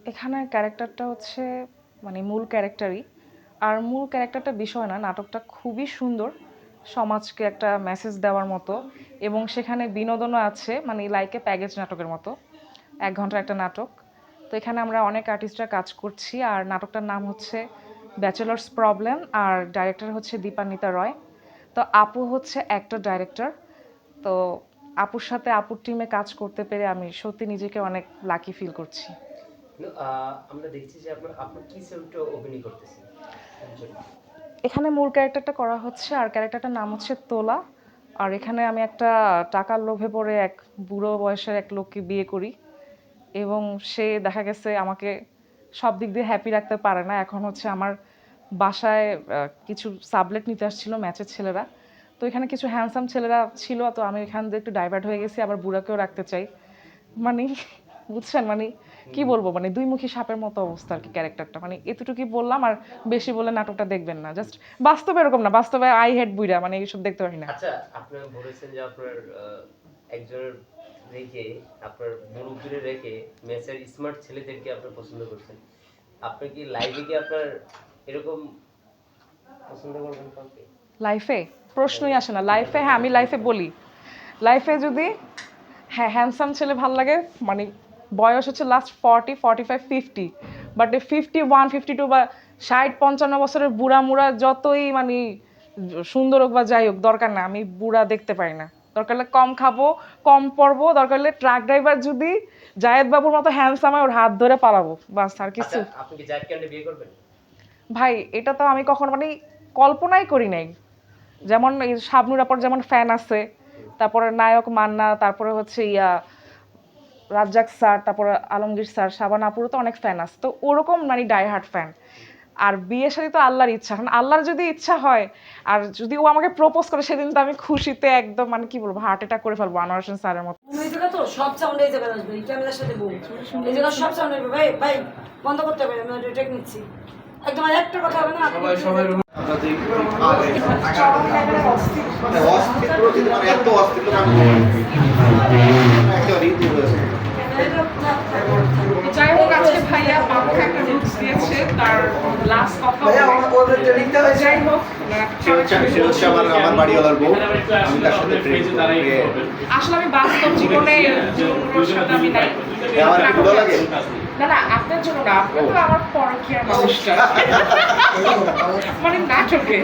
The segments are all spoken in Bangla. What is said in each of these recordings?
এখানে ক্যারেক্টারটা হচ্ছে মানে মূল ক্যারেক্টারই। আর মূল ক্যারেক্টারটা বিষয় না, নাটকটা খুবই সুন্দর, সমাজকে একটা মেসেজ দেওয়ার মতো, এবং সেখানে বিনোদনও আছে, মানে লাইক এ প্যাকেজ নাটকের মতো। 1 ঘন্টার একটা নাটক। তো এখানে আমরা অনেক আর্টিস্টরা কাজ করছি, আর নাটকটার নাম হচ্ছে ব্যাচেলার্স প্রবলেম, আর ডাইরেক্টর হচ্ছে দীপান্বিতা রয়। তো আপু হচ্ছে অ্যাক্টর ডাইরেক্টর। তো আপুর সাথে আপুর টিমে কাজ করতে পেরে আমি সত্যি নিজেকে অনেক লাকি ফিল করছি। আমরা দেখছি যে আপনি কি চরিত্রে অভিনয় করতেছেন? এখানে মূল ক্যারেক্টারটা করা হচ্ছে, আর ক্যারেক্টারটার নাম হচ্ছে তোলা। আর এখানে আমি একটা টাকার লোভে পড়ে এক বুড়ো বয়সের এক লোককে বিয়ে করি, এবং সে দেখা গেছে আমাকে সব দিক দিয়ে হ্যাপি রাখতে পারে না। এখন হচ্ছে আমার বাসায় কিছু সাবলেট নিতে আসছিল ম্যাচের ছেলেরা। তো এখানে কিছু হ্যান্ডসাম ছেলেরা ছিল, তো আমি এখান দিয়ে একটু ডাইভার্ট হয়ে গেছি, আবার বুড়াকেও রাখতে চাই। মানে বুঝছেন, মানে কি বলবো, মানে দুইমুখী সাপের মতো অবস্থা আর কি ক্যারেক্টারটা। মানে এতটুকুই বললাম, আর বেশি বলে নাটকটা দেখবেন না। জাস্ট বাস্তবে এরকম না, বাস্তবে আই হেড বুইরা, মানে এইসব দেখতে পারি না। আচ্ছা, আপনি বলেছেন যে আপনার একজনের রেখে আপনার মুরব্বীরে রেখে মেসের স্মার্ট ছেলেদেরকে আপনি পছন্দ করছেন। আপনি কি লাইভে কি আপনার এরকম পছন্দ করবেন কাউকে? লাইফে প্রশ্নই আসে না। লাইফে হ্যাঁ, আমি লাইফে বলি, লাইফে যদি হ্যাঁ হ্যান্ডসাম ছেলে ভাল লাগে, মানে বয়স হচ্ছে লাস্ট 40, 45, 50, বাট 51, 52 বা 60, 55 বছরের বুড়া মুড়া যতই মানে সুন্দর হোক বা যাই হোক, দরকার না, আমি বুড়া দেখতে পারি না। দরকার হলে কম খাবো, কম পড়বো, দরকার হলে ট্রাক ড্রাইভার যদি জায়েদ বাবুর মতো হ্যান্ডসাম হয়, ওর হাত ধরে পালাবো, বাস আর কিছু। আচ্ছা, আপনি কি জায়েদ খানকে বিয়ে করবেন? ভাই এটা তো আমি কখনো মানে কল্পনাই করি নাই। যেমন এই শাবনূর আপার যেমন ফ্যান আছে, তারপরে নায়ক মান্না, তারপরে হচ্ছে রাজ্জাক স্যার, তারপরে আলমগীর স্যার, শাবান আপুরও তো অনেক ফ্যান আছে, তো ওরকম মানে ডাই হার্ট ফ্যান। আর বিয়ের সাথে তো আল্লাহর ইচ্ছা, এখন আল্লাহর যদি ইচ্ছা হয়, আর যদি ও আমাকে প্রপোজ করে, সেদিন তো আমি খুশিতে একদম মানে কি বলবো, হার্ট অ্যাটাক করে ফেলবো আনোয়ার হোসেন স্যারের মতো। এই জায়গা তো সব সাউন্ড এই জায়গায় আসবে, এই ক্যামেরার সাথে বল, এই জায়গা সব সাউন্ড আসবে। ভাই ভাই বন্ধ করতে হবে, আমি টেক নিচ্ছি একদম। আর একটা কথা হবে না, সবাই সবাই যাই হোক, আজকে ভাইয়া পাখা একটা রুলস দিয়েছে, তার লাস্ট কথা যাই হোক, আমার বাড়িওয়ালার বউ, আমি তার সাথে আসলে আমি বাস্তব জীবনে ওর সাথে আমি নাই। আমার ভালো লাগে না না, আপনার জন্য না, আপনি তো আমার পরকীয়ার মানুষটা। মানে নাটকে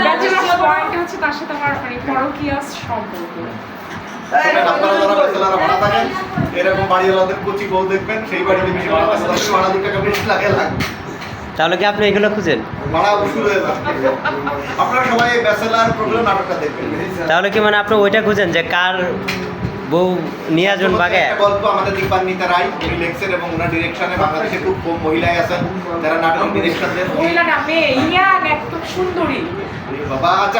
ব্যাচেলার পয়েন্ট হচ্ছে তার সাথে আমার মানে পরকীয়া সম্পর্ক। আপনারা যারা ব্যাচেলার ভাড়া থাকেন, এরকম বাড়িওয়ালাদের কচি বউ দেখবেন, সেই বাড়িতে বেশি ভাড়া ভাড়া 2 টাকা বেশি লাগে। তাহলে কি আপনি এগুলো খুঁজেন? ভাড়া উসুল হয়ে যাবে। আপনারা সবাই ব্যাচেলার প্রবলেম নাটকটা দেখবেন। তাহলে কি মানে আপনি ওইটা খুঁজেন যে কার বউ নিয়ে আসবেন বাগে? গল্প আমাদের দীপান্বিতা রায় রিলেক্সের, এবং ওনার ডিরেকশনে বাংলাদেশে খুব কম মহিলাই আছেন যারা নাটক ডিরেকশন দেন। মহিলা না, মেয়ে, ইয়াং, একদম সুন্দরী বাবা। আচ্ছা।